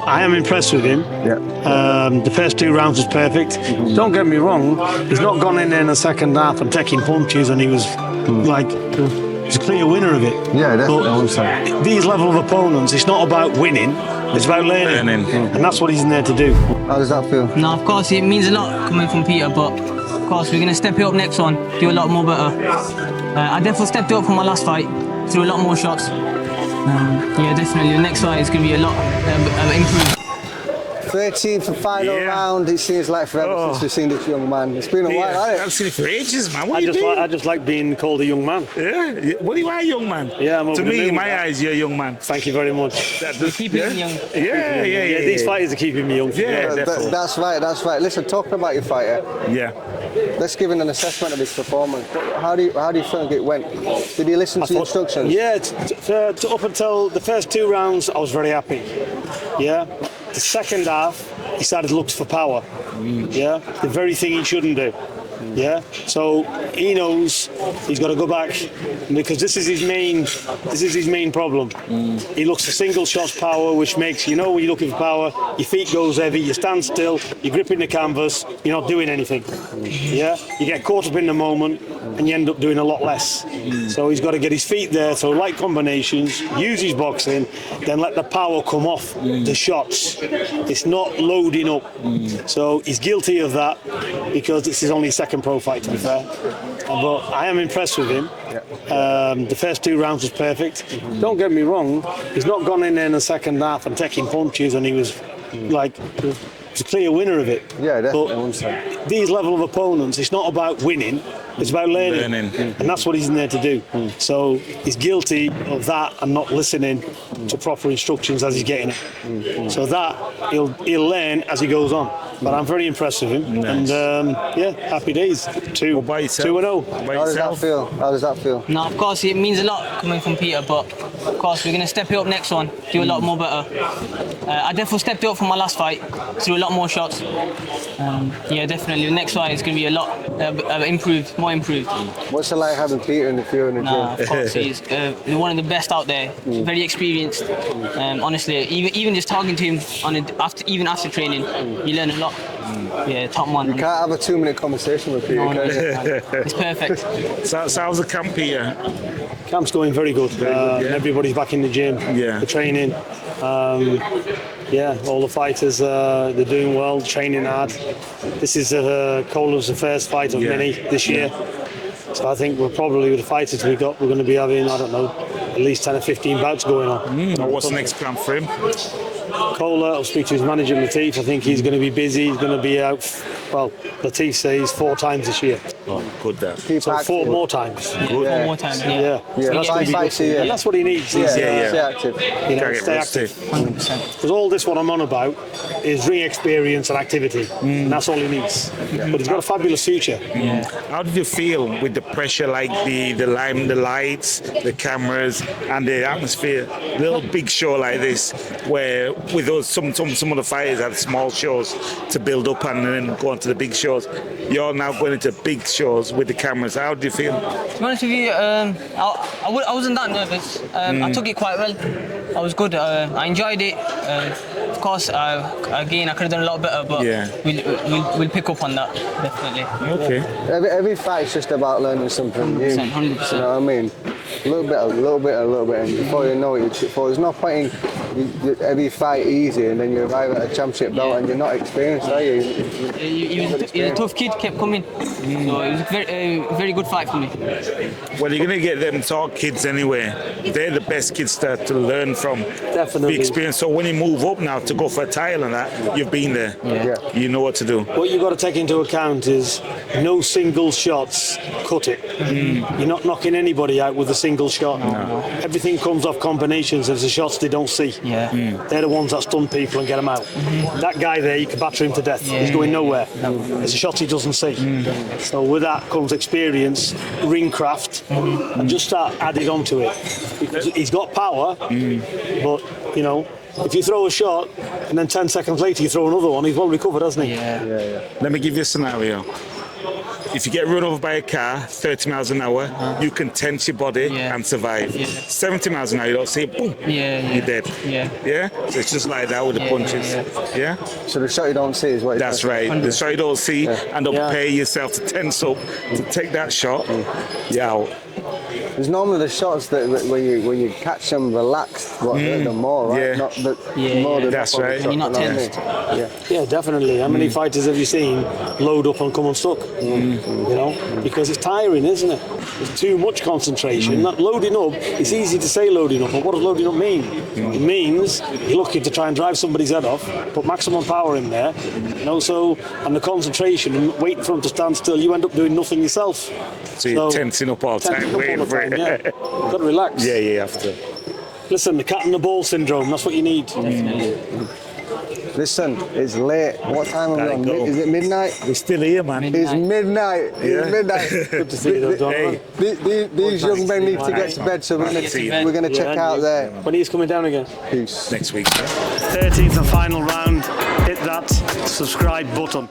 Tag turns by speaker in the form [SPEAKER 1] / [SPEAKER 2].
[SPEAKER 1] I am impressed with him. The first 2 rounds was perfect. Don't get me wrong, he's not gone in there in the second half and taking punches, and he was he's a clear winner of it.
[SPEAKER 2] Yeah, definitely.
[SPEAKER 1] But these level of opponents, it's not about winning, it's about learning. And that's what he's in there to do.
[SPEAKER 2] How does that feel?
[SPEAKER 3] No, of course, it means a lot coming from Peter, but of course, we're going to step it up next one, do a lot more better. I definitely stepped it up from my last fight, threw a lot more shots. Yeah, definitely, the next fight is going to be a lot improved.
[SPEAKER 2] 13th and final round. It seems like forever since we've seen this young man. It's been a while, hasn't it?
[SPEAKER 4] I've seen it for ages, man. What
[SPEAKER 1] I just like being called a young man.
[SPEAKER 4] Yeah. What do you want, a young man?
[SPEAKER 1] Yeah, I'm
[SPEAKER 4] to me, in my eyes, you're a young man.
[SPEAKER 1] Thank you very much.
[SPEAKER 3] Keeping him young.
[SPEAKER 1] Yeah. These fighters are keeping me young.
[SPEAKER 4] Yeah,
[SPEAKER 2] that's right. Listen, talking about your fighter.
[SPEAKER 4] Yeah.
[SPEAKER 2] Let's give him an assessment of his performance. How do you think it went? Did he listen to the instructions?
[SPEAKER 1] Yeah, up until the first 2 rounds, I was very happy. Yeah. The second half, he started to look for power. Yeah, the very thing he shouldn't do. Yeah, so he knows he's got to go back because this is his main problem. He looks for single shots power, which makes when you're looking for power, your feet goes heavy, you stand still, you're gripping the canvas, you're not doing anything. Yeah, you get caught up in the moment and you end up doing a lot less. So he's got to get his feet there, throw light combinations, use his boxing, then let the power come off the shots. It's not loading up. So he's guilty of that because this is only his second pro fight, to be fair. But I am impressed with him. The first 2 rounds was perfect. Don't get me wrong, he's not gone in there in the second half and taking punches, and he was he's a clear winner of it.
[SPEAKER 2] Yeah, definitely.
[SPEAKER 1] But these level of opponents, it's not about winning, it's about learning. And that's what he's in there to do. So he's guilty of that and not listening to proper instructions as he's getting it. So that he'll learn as he goes on. But I'm very impressed with him.
[SPEAKER 4] Nice.
[SPEAKER 1] And happy days. 2-0.
[SPEAKER 2] How does that feel?
[SPEAKER 3] No, of course, it means a lot coming from Peter, but of course, we're going to step it up next one, do a lot more better. I definitely stepped it up from my last fight, threw a lot more shots. Yeah, definitely, the next fight is going to be a lot more improved.
[SPEAKER 2] What's it like having Peter in the field in the gym?
[SPEAKER 3] Of course, he's one of the best out there, very experienced. Honestly, even just talking to him even after training, you learn a lot. Yeah, top one.
[SPEAKER 2] You can't have a 2-minute conversation with Peter.
[SPEAKER 3] It's perfect.
[SPEAKER 4] So how's the camp here?
[SPEAKER 1] Camp's going very good. Everybody's back in the gym. The training. All the fighters, they're doing well, training hard. This is Kola's the first fight of many this year. So I think we're probably, with the fighters we're going to be having, I don't know, at least 10 or 15 bouts going on.
[SPEAKER 4] What's the next plan for him?
[SPEAKER 1] Kola, I'll speak to his manager Latif. I think he's going to be busy. He's going to be out, Latif says 4 times this year.
[SPEAKER 4] Oh, good there.
[SPEAKER 1] So 4 more times.
[SPEAKER 3] Good. 4 more times,
[SPEAKER 1] Yeah. And that's what he needs.
[SPEAKER 2] Stay active.
[SPEAKER 1] Stay active.
[SPEAKER 3] 100%.
[SPEAKER 1] Because all this, what I'm on about, is ring experience and activity. And that's all he needs. But he's got a fabulous future.
[SPEAKER 4] How did you feel with the pressure, like the lights, the cameras, and the atmosphere? Little big show like this, where with those some of the fighters have small shows to build up and then go on to the big shows. You're now going into big shows with the cameras. How do you feel?
[SPEAKER 3] To be honest with you, I wasn't that nervous. I took it quite well. I was good. I enjoyed it. Of course, again, I could have done a lot better, but we'll pick up on that, definitely.
[SPEAKER 4] Okay.
[SPEAKER 2] Every fight's just about learning something new.
[SPEAKER 3] 100%.
[SPEAKER 2] You know what I mean? A little bit. And before you know it, there's no point in every fight easy and then you arrive at a championship belt and you're not experienced, are you?
[SPEAKER 3] He was a tough kid, kept coming. So it was a very good fight for me.
[SPEAKER 4] Well, you're going to get them top kids anyway. They're the best kids to learn from.
[SPEAKER 1] Definitely.
[SPEAKER 4] The experience. So when you move up now to go for a title and that, you've been there. You know what to do.
[SPEAKER 1] What you've got to take into account is no single shots cut it. You're not knocking anybody out with a single shot. No. Everything comes off combinations of the shots they don't see. They're the ones that stun people and get them out. That guy there, you can batter him to death. He's going nowhere. It's a shot he doesn't see. So with that comes experience, ring craft, and just start adding on to it. Because he's got power, but if you throw a shot and then 10 seconds later you throw another one, he's well recovered, hasn't he?
[SPEAKER 4] Let me give you a scenario. if you get run over by a car, 30 miles an hour, you can tense your body
[SPEAKER 3] Yeah.
[SPEAKER 4] and survive.
[SPEAKER 3] Yeah.
[SPEAKER 4] 70 miles an hour, you don't see it, boom,
[SPEAKER 3] Yeah.
[SPEAKER 4] you're dead.
[SPEAKER 3] Yeah.
[SPEAKER 4] Yeah? So it's just like that with the punches. Yeah?
[SPEAKER 2] So the shot you don't see is what.
[SPEAKER 4] That's right. The shot you don't see and don't
[SPEAKER 1] Yeah.
[SPEAKER 4] prepare yourself to tense up to take that shot. Yeah. Out.
[SPEAKER 2] There's normally the shots that when you catch them relaxed, what hurt them more, right?
[SPEAKER 4] Yeah.
[SPEAKER 2] Not the
[SPEAKER 3] Yeah,
[SPEAKER 2] more
[SPEAKER 3] yeah.
[SPEAKER 2] the
[SPEAKER 4] That's
[SPEAKER 2] knock-on
[SPEAKER 4] right.
[SPEAKER 2] shots,
[SPEAKER 3] When you're not
[SPEAKER 2] you know what I
[SPEAKER 3] tensed.
[SPEAKER 2] mean? Yeah.
[SPEAKER 1] Yeah, definitely. How many fighters have you seen load up and come unstuck? You know, because it's tiring, isn't it? There's too much concentration. That loading up, it's easy to say loading up, but what does loading up mean? It means you're looking to try and drive somebody's head off, put maximum power in there, and also, and the concentration and waiting for them to stand still, you end up doing nothing yourself.
[SPEAKER 4] So you're tensing up all the
[SPEAKER 1] Tensing
[SPEAKER 4] time,
[SPEAKER 1] up all
[SPEAKER 4] waiting
[SPEAKER 1] the
[SPEAKER 4] for
[SPEAKER 1] time,
[SPEAKER 4] it.
[SPEAKER 1] yeah. Got to relax.
[SPEAKER 4] Yeah, you have to.
[SPEAKER 1] Listen, the cat and the ball syndrome, that's what you need.
[SPEAKER 2] Listen, it's late. What time are we
[SPEAKER 4] Gotta
[SPEAKER 2] on?
[SPEAKER 4] go.
[SPEAKER 2] Is it midnight?
[SPEAKER 4] We're still here, man.
[SPEAKER 2] It's midnight.
[SPEAKER 4] Yeah.
[SPEAKER 2] It's midnight.
[SPEAKER 1] Good to see you, though, Donovan.
[SPEAKER 2] These young men need to get to bed, so we're going to check out there.
[SPEAKER 1] When he's coming down again.
[SPEAKER 2] Peace.
[SPEAKER 4] Next week.
[SPEAKER 1] 13th and final round. Hit that subscribe button.